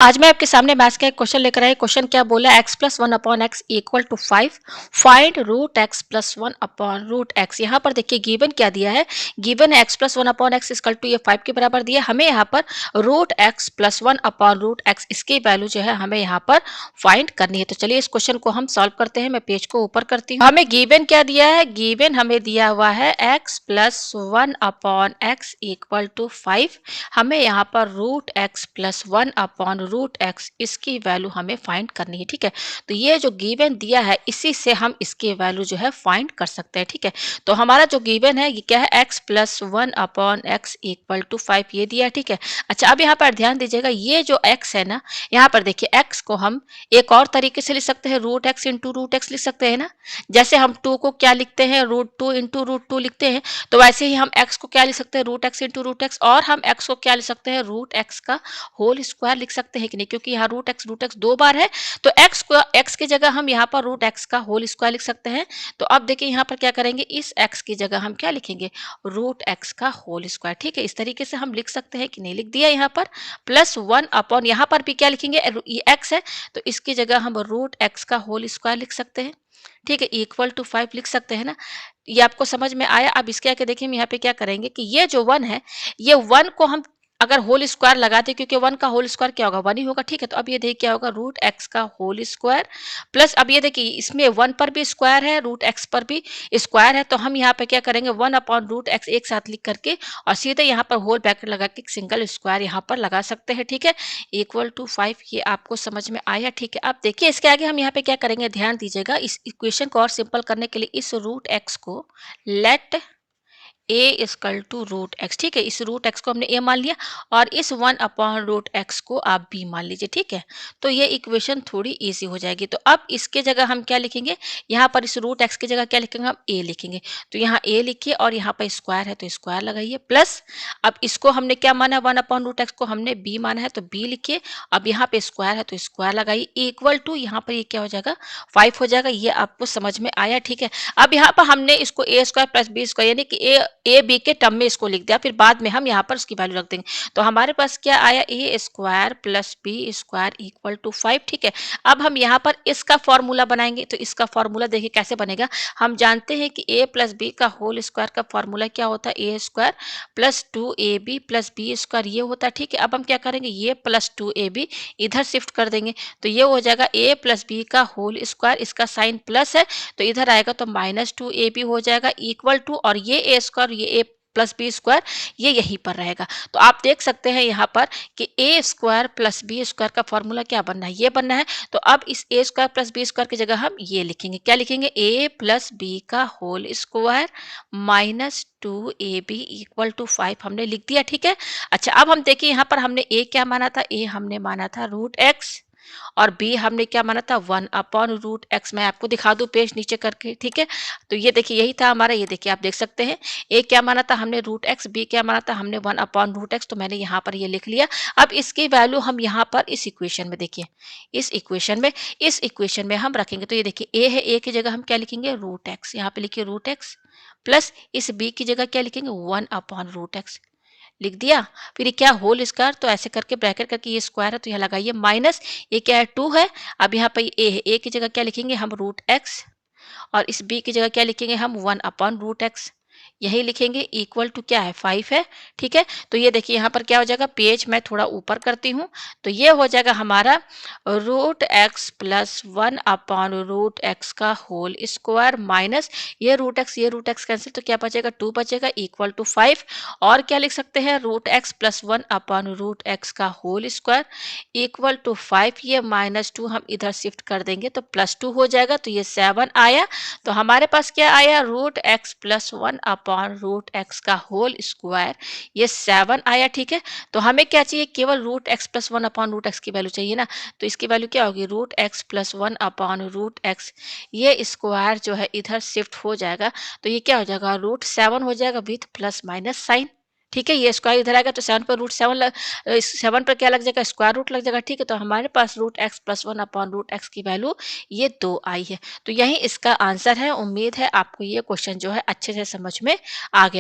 आज मैं आपके सामने मैथ्स का एक क्वेश्चन लेकर आई। क्वेश्चन क्या बोला, x plus one upon x equal to 5, find root x plus one upon root x. यहाँ पर देखिए गिवन क्या दिया है, गिवन है x plus one upon x equal to ये 5 के बराबर दिया। हमें यहाँ पर root x plus one upon root x इसकी वैल्यू जो है हमें यहाँ पर फाइंड करनी है। तो चलिए इस क्वेश्चन को हम सॉल्व करते हैं। मैं पेज को ऊपर करती हूँ। हमें गिवन क्या दिया है, गिवन हमें दिया हुआ है x plus one upon x equal to 5। हमें यहाँ पर root x plus one upon root x इसकी वैल्यू हमें फाइंड करनी है। ठीक है, तो ये जो गिवन दिया है इसी से हम इसकी वैल्यू जो है फाइंड कर सकते हैं। ठीक है, तो हमारा जो गिवन है ये क्या है, x plus one upon x equal to 5 ये दिया है। ठीक है, अच्छा अब यहाँ पर ध्यान दीजिएगा, ये जो x है ना, यहाँ पर देखिए x को हम एक और तरीके से लिख सकते हैं, root x into root x लिख सकते हैं ना। जैसे हम 2 को क्या लिखते हैं, रूट 2 इंटू रूट 2 लिखते हैं, तो वैसे ही हम x को क्या लिख सकते हैं, root x into root x, और हम x को क्या लिख सकते हैं, रूट एक्स का होल स्क्वायर लिख सकते हैं कि नहीं, क्योंकि यहाँ रूट एक्स दो बार है, तो x की जगह हम यहाँ पर रूट एक्स का होल स्क्वायर लिख सकते हैं। तो अब देखिए यहाँ पर क्या करेंगे, इस x की जगह हम क्या लिखेंगे, रूट एक्स का होल स्क्वायर। ठीक है, इस तरीके से हम लिख सकते हैं कि नहीं, लिख दिया यहाँ पर। प्लस वन अपॉन यहाँ पर भी क्या लिखेंगे, ये x है तो इसकी जगह हम रूट एक्स का होल स्क्वायर लिख सकते हैं। ठीक है, इक्वल टू 5 लिख सकते हैं ना। ये आपको समझ में आया। अब इसके आगे देखिए हम यहाँ पे क्या करेंगे कि ये जो 1 है, ये 1 को हम अगर होल स्क्वायर लगाते, क्योंकि 1 का होल स्क्वायर क्या होगा, 1 ही होगा। ठीक है, तो अब ये देखिए क्या होगा, रूट एक्स का होल स्क्वायर प्लस, अब ये देखिए इसमें 1 पर भी स्क्वायर है, रूट एक्स पर भी स्क्वायर है, तो हम यहाँ पे क्या करेंगे, 1 अपॉन रूट एक्स एक साथ लिख करके और सीधे यहाँ पर होल ब्रैकेट लगा के सिंगल स्क्वायर यहाँ पर लगा सकते हैं। ठीक है, इक्वल टू 5, ये आपको समझ में आया। ठीक है, अब देखिए इसके आगे हम यहाँ पे क्या करेंगे, ध्यान दीजिएगा, इस इक्वेशन को और सिंपल करने के लिए इस रूट एक्स को let a equal to root x. ठीक है, इस रूट एक्स को हमने a मान लिया और इस 1 अपॉन रूट एक्स को आप b मान लीजिए। ठीक है, तो ये इक्वेशन थोड़ी इजी हो जाएगी। तो अब इसके जगह हम क्या लिखेंगे, यहाँ पर इस रूट एक्स की जगह क्या लिखेंगे, हम a लिखेंगे। तो यहाँ a लिखिए और यहाँ पर स्क्वायर है तो स्क्वायर लगाइए, प्लस अब इसको हमने क्या माना, 1 अपॉन रूट एक्स को हमने b माना है तो b लिखिए। अब यहाँ पे स्क्वायर है तो स्क्वायर लगाइए, इक्वल टू यहाँ पर ये क्या हो जाएगा, 5 हो जाएगा। ये आपको समझ में आया। ठीक है, अब यहाँ पर हमने इसको a square plus B square यानी कि ए बी के टर्म में इसको लिख दिया, फिर बाद में हम यहाँ पर उसकी वैल्यू रख देंगे। तो हमारे पास क्या आया, A square plus B square equal to 5। ठीक है, अब हम यहाँ पर इसका फॉर्मूला बनाएंगे। तो इसका फॉर्मूला देखिए कैसे बनेगा, हम जानते हैं कि ए प्लस बी का होल स्क्वायर का फॉर्मूला क्या होता है, A square plus 2ab plus B square ये होता है। ठीक है, अब हम क्या करेंगे, ये प्लस 2ab इधर शिफ्ट कर देंगे, तो ये हो जाएगा a प्लस बी का होल स्क्वायर, इसका साइन प्लस है तो इधर आएगा तो माइनस 2ab हो जाएगा इक्वल टू, और ये a स्क्वायर ये a प्लस बी स्क्वायर ये यहीं पर रहेगा। तो आप देख सकते हैं यहाँ पर कि a square plus B square का फॉर्मूला क्या बनना है, ये बनना है। तो अब इस a square plus B square की जगह हम ये लिखेंगे, क्या लिखेंगे, ए प्लस बी का whole square minus 2ab equal to 5 हमने लिख दिया। ठीक है, अच्छा अब हम देखिए यहाँ पर हमने ए क्या माना था, ए हमने माना था रूट एक्स और b हमने क्या माना था, 1 अपॉन रूट एक्स। मैं आपको दिखा दूं पेज नीचे करके। ठीक है, तो ये देखिए यही था हमारा, ये देखिए आप देख सकते हैं, a क्या माना था हमने रूट एक्स, b क्या माना था हमने 1 अपॉन रूट एक्स, तो मैंने यहाँ पर ये लिख लिया। अब इसकी वैल्यू हम यहाँ पर इस इक्वेशन में देखिए, इस इक्वेशन में हम रखेंगे। तो ये देखिए a है, a की जगह हम क्या लिखेंगे, रूट एक्स, यहाँ पे लिखिए रूट एक्स, प्लस इस b की जगह क्या लिखेंगे, 1 अपॉन रूट एक्स लिख दिया। फिर ये क्या, होल स्क्वायर, तो ऐसे करके ब्रैकेट करके ये स्क्वायर है तो यहाँ लगाइए माइनस, ये क्या है 2 है। अब यहाँ पे ए है, ए की जगह क्या लिखेंगे हम, रूट एक्स, और इस बी की जगह क्या लिखेंगे हम, 1 अपॉन रूट एक्स यही लिखेंगे, इक्वल टू क्या है, 5 है। ठीक है, तो ये देखिए यहाँ पर क्या हो जाएगा, पेज मैं थोड़ा ऊपर करती हूँ, तो ये हो जाएगा हमारा root x plus 1 upon root x का होल स्क्वायर माइनस ये रूट एक्स कैंसिल तो क्या बचेगा, 2 बचेगा इक्वल टू 5। और क्या लिख सकते हैं, root x plus 1 upon root x का होल स्क्वायर इक्वल टू 5, ये माइनस 2 हम इधर शिफ्ट कर देंगे तो प्लस 2 हो जाएगा, तो ये 7 आया। तो हमारे पास क्या आया, root x plus 1 upon root x का होल स्क्वायर, ये 7 आया। ठीक है, तो हमें क्या चाहिए, केवल root x plus 1 upon root x की वैल्यू चाहिए ना, तो इसकी वैल्यू क्या होगी, root x plus 1 upon root x, ये स्क्वायर जो है इधर शिफ्ट हो जाएगा, तो ये क्या हो जाएगा, रूट 7 हो जाएगा विथ प्लस माइनस साइन। ठीक है, ये स्क्वायर इधर आएगा तो 7 पर रूट 7 7 पर क्या लग जाएगा, स्क्वायर रूट लग जाएगा। ठीक है, तो हमारे पास root x plus 1 upon root x की वैल्यू ये 2 आई है। तो यही इसका आंसर है। उम्मीद है आपको ये क्वेश्चन जो है अच्छे से समझ में आ गया।